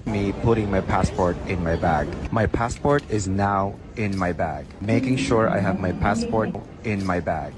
Me putting my passport in my bag. My passport is now in my bag. Making sure I have my passport in my bag.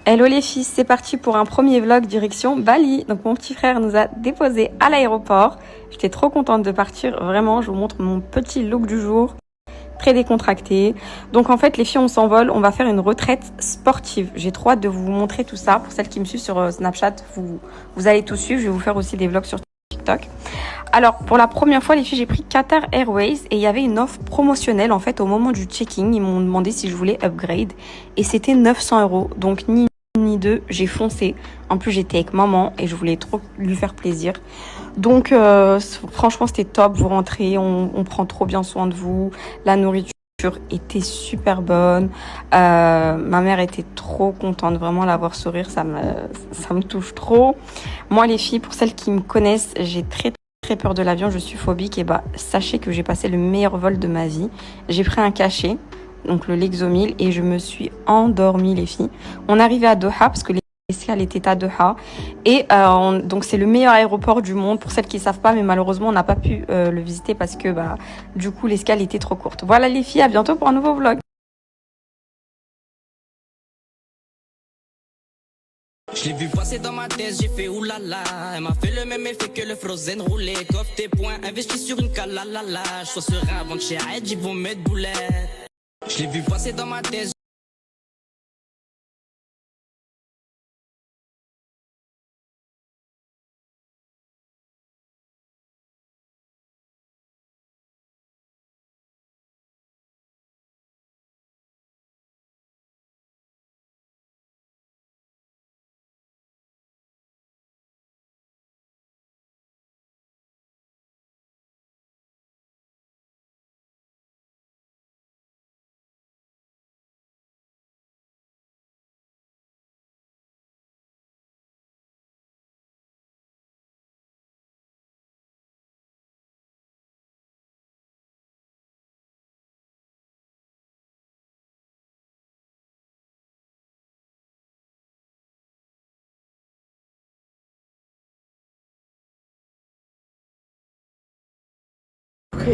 Hello les filles, c'est parti pour un premier vlog direction Bali. Donc mon petit frère nous a déposés à l'aéroport. J'étais trop contente de partir, vraiment, je vous montre mon petit look du jour. Très décontracté. Donc en fait les filles on s'envole, on va faire une retraite sportive. J'ai trop hâte de vous montrer tout ça. Pour celles qui me suivent sur Snapchat, vous allez tout suivre. Je vais vous faire aussi des vlogs sur TikTok. Alors pour la première fois les filles j'ai pris Qatar Airways et il y avait une offre promotionnelle en fait au moment du check-in. Ils m'ont demandé si je voulais upgrade et c'était 900 €. Donc ni deux, j'ai foncé. En plus j'étais avec maman et je voulais trop lui faire plaisir. Donc franchement c'était top, vous rentrez, on prend trop bien soin de vous. La nourriture était super bonne. Ma mère était trop contente, vraiment la voir sourire, ça me touche trop. Moi les filles, pour celles qui me connaissent, j'ai très peur de l'avion, je suis phobique. Et bah sachez que j'ai passé le meilleur vol de ma vie. J'ai pris un cachet, donc le Lexomil, et je me suis endormie les filles. On arrivait à Doha parce que l'escale était à Doha et donc c'est le meilleur aéroport du monde pour celles qui savent pas, mais malheureusement on n'a pas pu le visiter parce que bah du coup l'escale était trop courte. Voilà les filles, à bientôt pour un nouveau vlog. Je l'ai vu passer dans ma tête, j'ai fait oulala. Elle m'a fait le même effet que le Frozen roulé. Coffre tes points, investi sur une calalala. Je sois serein avant de chez Aed, ils vont mettre boulette. Je l'ai vu passer dans ma tête.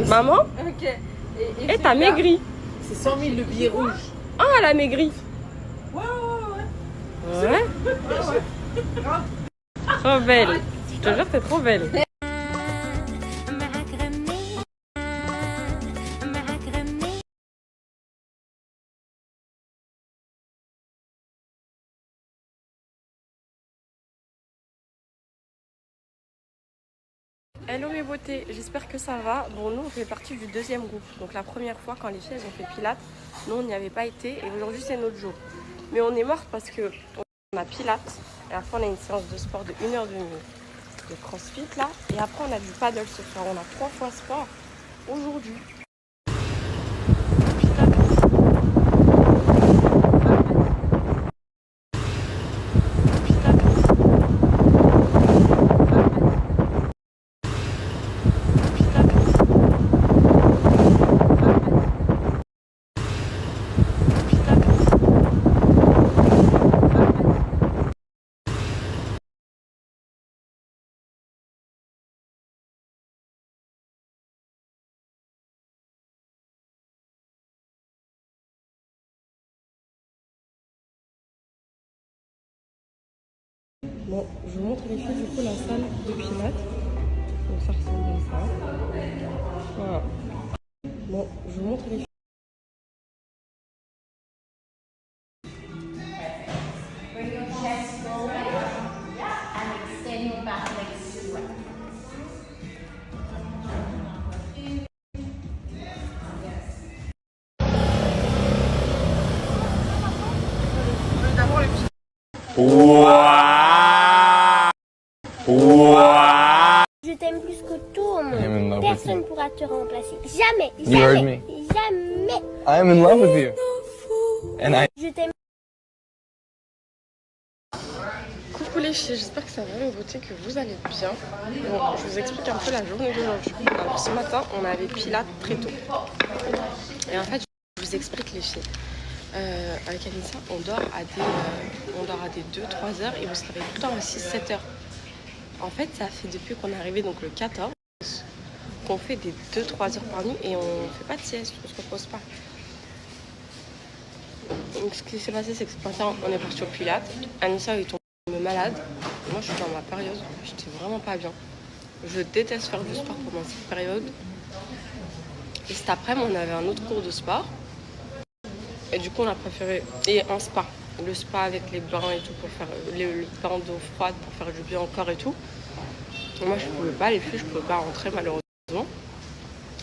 Maman, Ok. et t'as maigri. C'est 100 000 le billet rouge. Ah, elle a maigri. Ouais. Ouais. Trop belle. Je te jure, t'es trop belle. Hello mes beautés, j'espère que ça va. Bon, nous on fait partie du deuxième groupe. Donc la première fois quand les filles elles ont fait pilates, nous on n'y avait pas été et aujourd'hui c'est notre jour. Mais on est morte parce que on a pilates et après on a une séance de sport de 1h30 de crossfit là. Et après on a du paddle ce soir. On a 3 fois sport aujourd'hui. Bon, je vous montre les filles du coup la salle de pilates. Donc ça ressemble à ça. Voilà. Bon, je vous montre les filles. Je t'aime plus que tout au monde. Personne ne pourra te remplacer. Jamais. You heard me. Jamais. I am in love with you. And Je t'aime. Coucou les filles, j'espère que ça va mes beautés, que vous allez bien. Bon, je vous explique un peu la journée d'aujourd'hui. Alors ce matin, on avait pilates très tôt. Et en fait, je vous explique les filles. Avec Anissa, on dort à des 2-3 heures et on se réveille tout le temps à 6-7 heures. En fait, ça fait depuis qu'on est arrivé donc le 14. qu'on fait des 2-3 heures par nuit et on fait pas de sieste, on se repose pas. Donc ce qui s'est passé, c'est que ce matin, on est parti au Pilates. Anissa est tombée malade. Moi, je suis dans ma période, j'étais vraiment pas bien. Je déteste faire du sport pendant cette période. Et cet après-midi, on avait un autre cours de sport. Et du coup, on a préféré... Et un spa. Le spa avec les bains et tout, pour faire les bains d'eau froide, pour faire du bien au corps et tout. Et moi, je pouvais pas, les filles, je pouvais pas rentrer, malheureusement.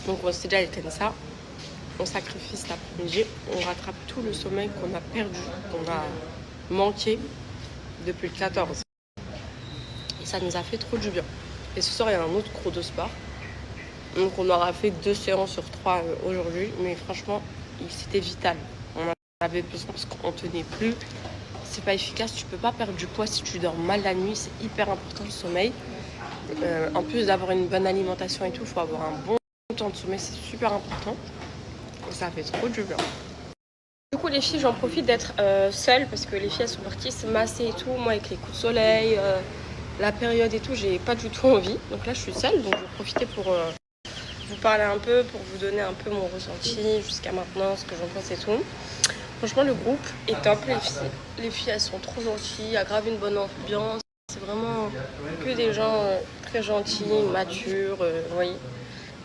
Donc, on s'est dit, allez, ça. On sacrifie cet après-midi. On rattrape tout le sommeil qu'on a perdu, qu'on a manqué depuis le 14. Et ça nous a fait trop du bien. Et ce soir, il y a un autre cours de sport. Donc on aura fait 2 séances sur 3 aujourd'hui. Mais franchement, c'était vital. On en avait besoin parce qu'on tenait plus. C'est pas efficace. Tu peux pas perdre du poids si tu dors mal la nuit. C'est hyper important le sommeil. En plus d'avoir une bonne alimentation et tout, il faut avoir un bon temps de sommeil. C'est super important. Et ça fait trop du bien. Du coup, les filles, j'en profite d'être seule parce que les filles, elles sont parties se masser et tout. Moi, avec les coups de soleil... la période et tout, j'ai pas du tout envie. Donc là, je suis seule, donc je vais profiter pour vous parler un peu, pour vous donner un peu mon ressenti jusqu'à maintenant, ce que j'en pense et tout. Franchement, le groupe est top, les filles. Les filles, elles sont trop gentilles, il y a grave une bonne ambiance. C'est vraiment que des gens très gentils, matures, oui.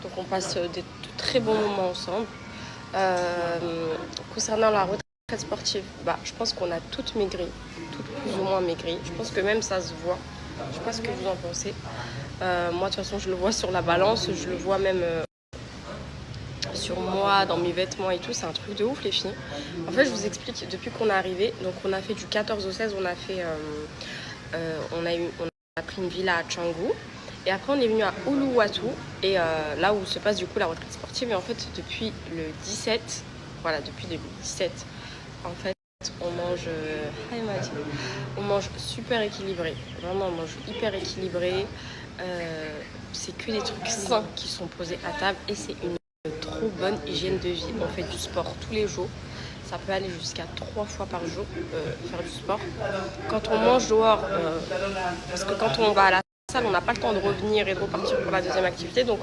Donc on passe de très bons moments ensemble. Concernant la retraite sportive, je pense qu'on a toutes maigri, toutes plus ou moins maigri. Je pense que même ça se voit. Je sais pas ce que vous en pensez. Moi, de toute façon, je le vois sur la balance. Je le vois même sur moi, dans mes vêtements et tout. C'est un truc de ouf, les filles. En fait, je vous explique. Depuis qu'on est arrivé, donc on a fait du 14 au 16. On a fait, on a pris une villa à Canggu. Et après, on est venu à Uluwatu. Et là où se passe du coup la retraite sportive. Et en fait, depuis le 17, voilà, depuis le 17, en fait, on mange super équilibré. Vraiment, on mange hyper équilibré. C'est que des trucs sains qui sont posés à table et c'est une trop bonne hygiène de vie. On fait du sport tous les jours. Ça peut aller jusqu'à 3 fois par jour faire du sport. Quand on mange dehors, parce que quand on va à la salle, on n'a pas le temps de revenir et de repartir pour la deuxième activité. Donc,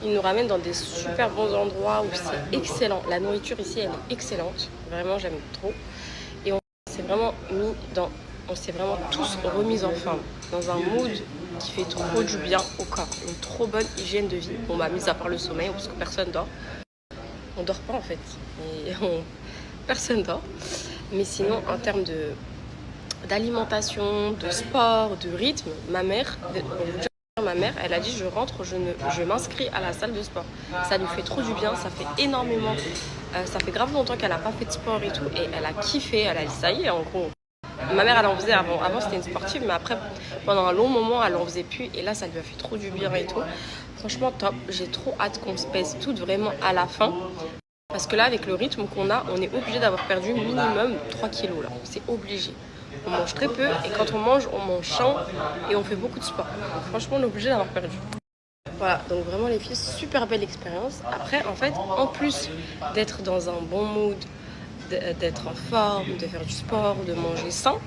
ils nous ramènent dans des super bons endroits où c'est excellent. La nourriture ici, elle est excellente. Vraiment, j'aime trop. Et on s'est vraiment tous remis en forme, dans un mood qui fait trop du bien au corps. Une trop bonne hygiène de vie. Bon, mis à part le sommeil, parce que personne dort. On dort pas en fait. Personne dort. Mais sinon, en termes d'alimentation, de sport, de rythme, ma mère, elle a dit je rentre, je m'inscris à la salle de sport. Ça lui fait trop du bien, ça fait énormément. Ça fait grave longtemps qu'elle n'a pas fait de sport et tout. Et elle a kiffé, elle a dit ça y est, en gros. Ma mère, elle en faisait avant. Avant, c'était une sportive, mais après, pendant un long moment, elle en faisait plus. Et là, ça lui a fait trop du bien et tout. Franchement, top. J'ai trop hâte qu'on se pèse toutes vraiment à la fin. Parce que là, avec le rythme qu'on a, on est obligé d'avoir perdu minimum 3 kilos. Là. C'est obligé. On mange très peu et quand on mange sain et on fait beaucoup de sport. Donc, franchement, on est obligé d'avoir perdu. Voilà, donc vraiment les filles, super belle expérience. Après, en fait, en plus d'être dans un bon mood, d'être en forme, de faire du sport, de manger sain,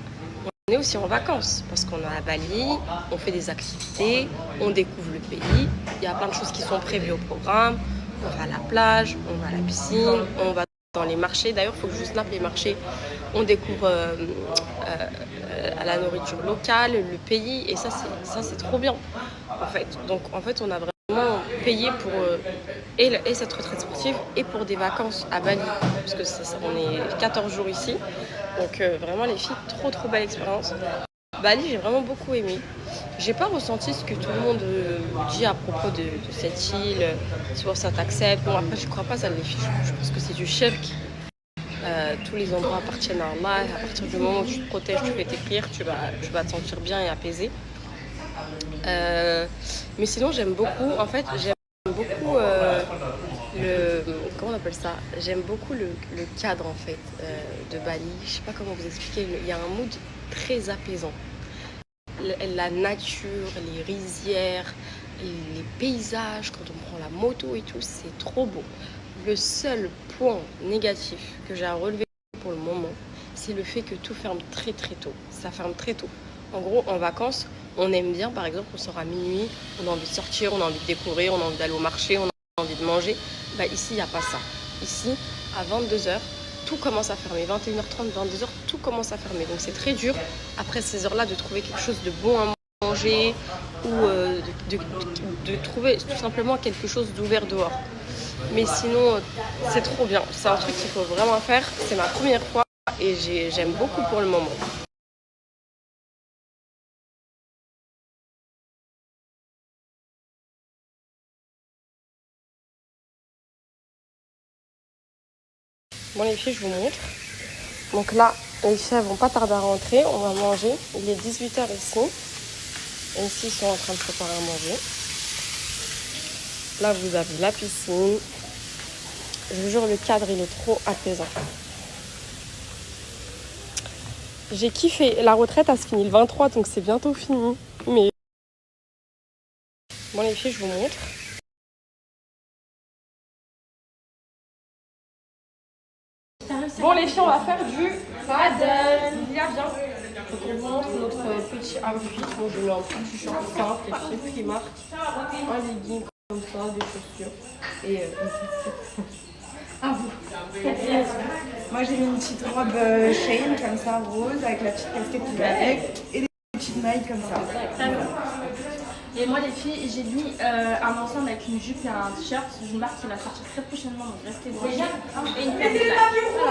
on est aussi en vacances parce qu'on est à Bali, on fait des activités, on découvre le pays. Il y a plein de choses qui sont prévues au programme. On va à la plage, on va à la piscine, on va dans les marchés. D'ailleurs, il faut que je snappe les marchés. On découvre la nourriture locale, le pays, et ça c'est trop bien en fait. Donc en fait, on a vraiment payé pour et cette retraite sportive et pour des vacances à Bali, parce que on est 14 jours ici. Donc vraiment les filles, trop belle expérience. Bali, j'ai vraiment beaucoup aimé. J'ai pas ressenti ce que tout le monde dit à propos de cette île. Si ça t'accepte. Bon, après, je crois pas ça, les filles. Je pense que c'est du shirk. Tous les endroits appartiennent à Allah. À partir du moment où tu te protèges, tu fais tes prières, tu vas te sentir bien et apaisé. Mais sinon, j'aime beaucoup. En fait, j'aime beaucoup comment on appelle ça? J'aime beaucoup le cadre en fait de Bali. Je sais pas comment vous expliquer. Il y a un mood très apaisant. La nature, les rizières, les paysages, quand on prend la moto et tout, c'est trop beau. Le seul point négatif que j'ai à relever pour le moment, c'est le fait que tout ferme très tôt. Ça ferme très tôt. En gros, en vacances, on aime bien, par exemple, on sort à minuit, on a envie de sortir, on a envie de découvrir, on a envie d'aller au marché, on a envie de manger. Bah ici, il n'y a pas ça. Ici, à 22h, tout commence à fermer. 21h30, 22h, tout commence à fermer. Donc c'est très dur, après ces heures-là, de trouver quelque chose de bon à manger ou de trouver tout simplement quelque chose d'ouvert dehors. Mais sinon, c'est trop bien. C'est un truc qu'il faut vraiment faire. C'est ma première fois et j'aime beaucoup pour le moment. Bon les filles, je vous montre. Donc là, les filles vont pas tarder à rentrer. On va manger. Il est 18h ici. Et ici, ils sont en train de préparer à manger. Là, vous avez la piscine. Je vous jure, le cadre, il est trop apaisant. J'ai kiffé. La retraite, elle se finit le 23, donc c'est bientôt fini. Mais bon les filles, je vous montre. Bon les filles, on va faire du paddle. Il y a bien. Donc on vous montre notre petit outfit. Bon, je mets un petit short simple, les filles Primark, un legging comme ça, des chaussures et à vous. Moi j'ai mis une petite robe Shane comme ça, rose, avec la petite casquette qui va avec et des petites mailles comme ça. Et moi les filles, j'ai mis un ensemble avec une jupe et un t-shirt. Une marque qui va sortir très prochainement, donc restez branchés. Et une paire de claques.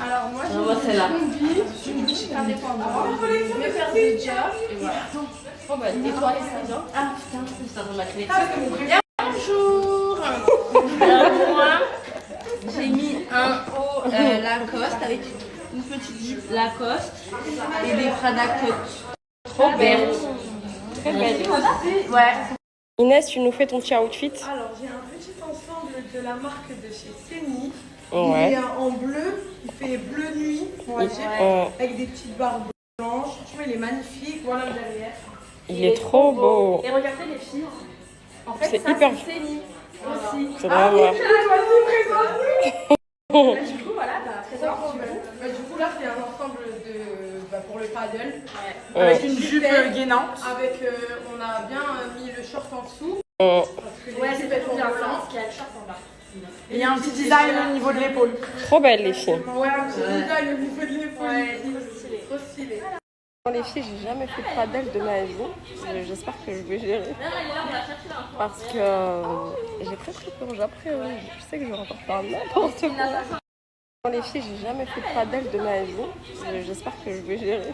Alors moi j'ai mis une combi, une boutique indépendante, mes paires de job et voilà. Oh bah et toi les gens. Ah putain, ça dans ma clé. Bonjour. Alors moi, j'ai mis un haut Lacoste avec une petite jupe Lacoste et des Prada Cut. trop belle. Très belle. Ouais. Inès, tu nous fais ton petit outfit? Alors j'ai un petit ensemble de la marque de chez Seni. Ouais. Il est en bleu, il fait bleu nuit, on va dire, avec des petites barres blanches. Je trouve il est magnifique, voilà le derrière. Il est trop beau. Et regardez les filles. En fait, C'est ça hyper. c'est Céline aussi. C'est vraiment voir. Du coup, voilà, t'as très bien. Du coup là c'est un ensemble pour le paddle, Ouais. avec une jupe gainante, avec on a bien mis le short en dessous. Ouais, c'est pas trop bien ça, parce qu'il y a le short en bas. Et il y a un petit design au niveau de l'épaule. Trop belle les filles. Ouais, un petit design au niveau de l'épaule. Ouais, trop stylé. Trop stylé. Les filles, j'ai jamais fait de paddle de ma vie. J'espère que je vais gérer. Parce que j'ai très peur. Après, je sais que je vais encore faire n'importe quoi. Les filles, j'ai jamais fait de paddle de ma vie. J'espère que je vais gérer.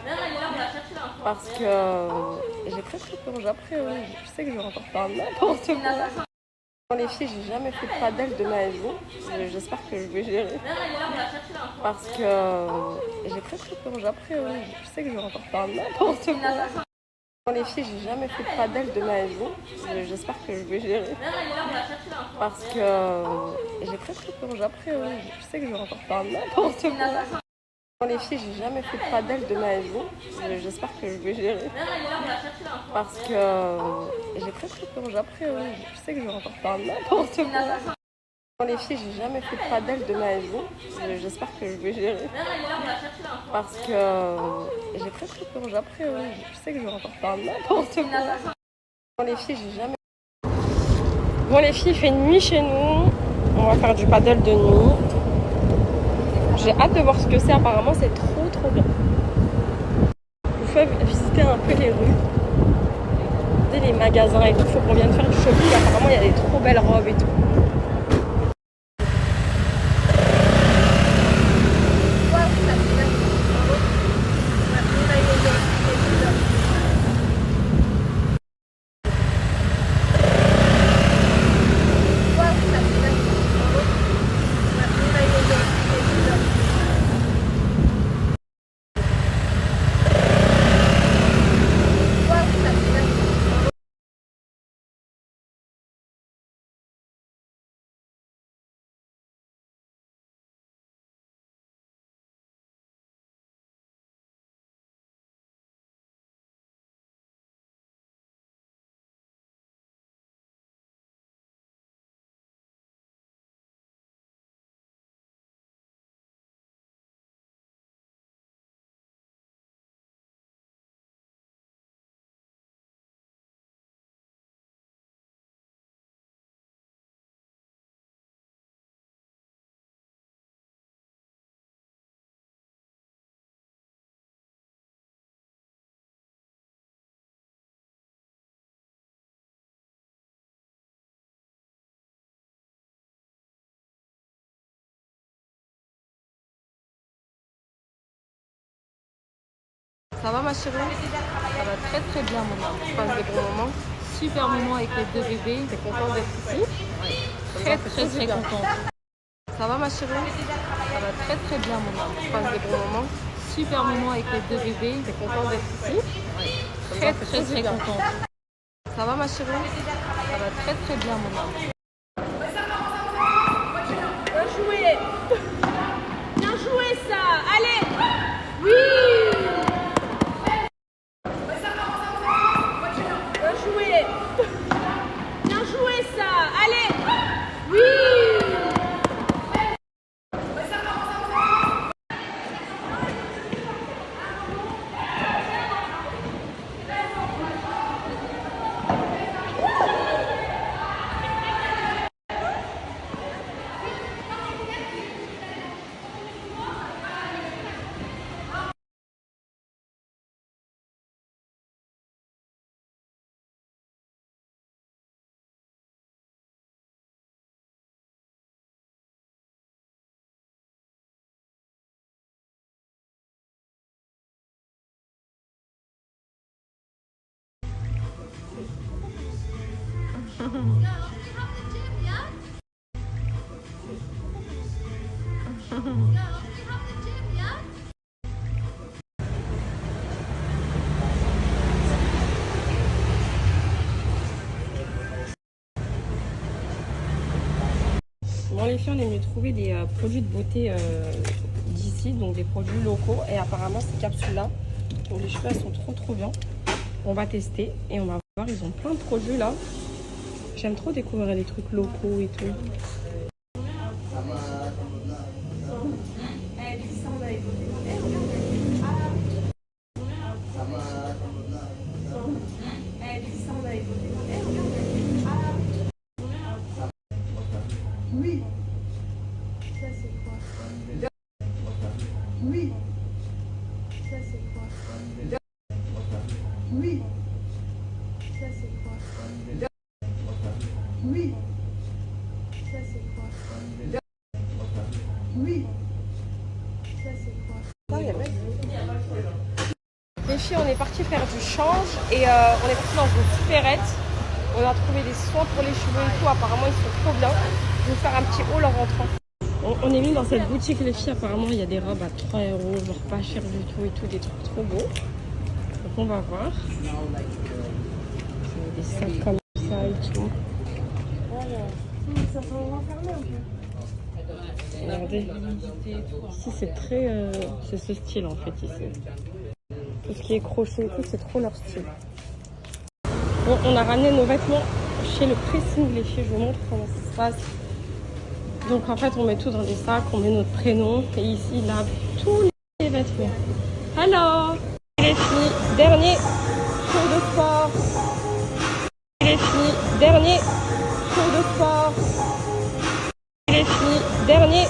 Parce que j'ai très peur. Après, je sais que je vais encore faire n'importe quoi. Les filles, j'ai jamais fait de paddle de ma vie. J'espère que je vais gérer. Parce que j'ai très peur. Après, je sais que je vais encore faire n'importe quoi. Les filles, j'ai jamais fait de paddle de ma vie. J'espère que je vais gérer. Parce que j'ai très peur. Après, je sais que je vais encore faire n'importe quoi. Les filles, j'ai jamais fait de paddle de ma vie. J'espère que je vais gérer. Parce que j'ai très peur. Après, je sais que je vais encore faire n'importe quoi. Les filles, j'ai jamais fait de paddle de ma vie. J'espère que je vais gérer. Parce que j'ai très peur. Après, je sais que je vais encore faire n'importe quoi. Les filles, j'ai jamais. Bon les filles, il fait nuit chez nous. On va faire du paddle de nuit. J'ai hâte de voir ce que c'est, apparemment c'est trop bien. Je vous fais visiter un peu les rues, les magasins et tout, il faut qu'on vienne faire du shopping, apparemment il y a des trop belles robes et tout. Ça va ma chérie? Ça va très très bien mon âme. Tu passes des bons moments? Super moment avec les 2 bébés. T'es contente d'être ici? Très très très contente. Ça va ma chérie? Ça va très très bien mon âme. Tu passes des bons moments? Super moment avec les 2 bébés. T'es contente d'être ici? Très très très contente. Ça va ma chérie? Ça va très très bien mon âme. Bien joué! Bien joué ça! Allez! Oui! Bien joué! Bien joué ça! Allez! Oui! Bon les filles, on est venu trouver des produits de beauté d'ici, donc des produits locaux. Et apparemment ces capsules-là, donc les cheveux elles sont trop bien. On va tester et on va voir, ils ont plein de produits là. J'aime trop découvrir les trucs locaux et tout. Oui. Ça c'est quoi? Oui. Ça c'est quoi? Oui. Ça c'est quoi? Oui. Ça c'est quoi? Oui. Ça c'est quoi? Les filles, on est parti faire du change et on est parti dans une supérette. On a trouvé des soins pour les cheveux et tout. Apparemment, ils sont trop bien. Je vais vous faire un petit haul en rentrant. On est mis dans cette boutique, les filles. Apparemment, il y a des robes à 3 €, genre pas cher du tout et tout, des trucs trop beaux. Donc, on va voir. Des sacs comme ça et tout. Ça s'en va fermer un peu. Regardez. Ici, c'est très. C'est ce style en fait, ici. Tout ce qui est crochet et tout, c'est trop leur style. Bon, on a ramené nos vêtements chez le pressing, les filles. Je vous montre comment ça se passe. Donc en fait, on met tout dans des sacs, on met notre prénom. Et ici, il a tous les vêtements. Hello! Les filles, dernier tour de sport. Les filles, dernier tour de sport. Les filles, dernier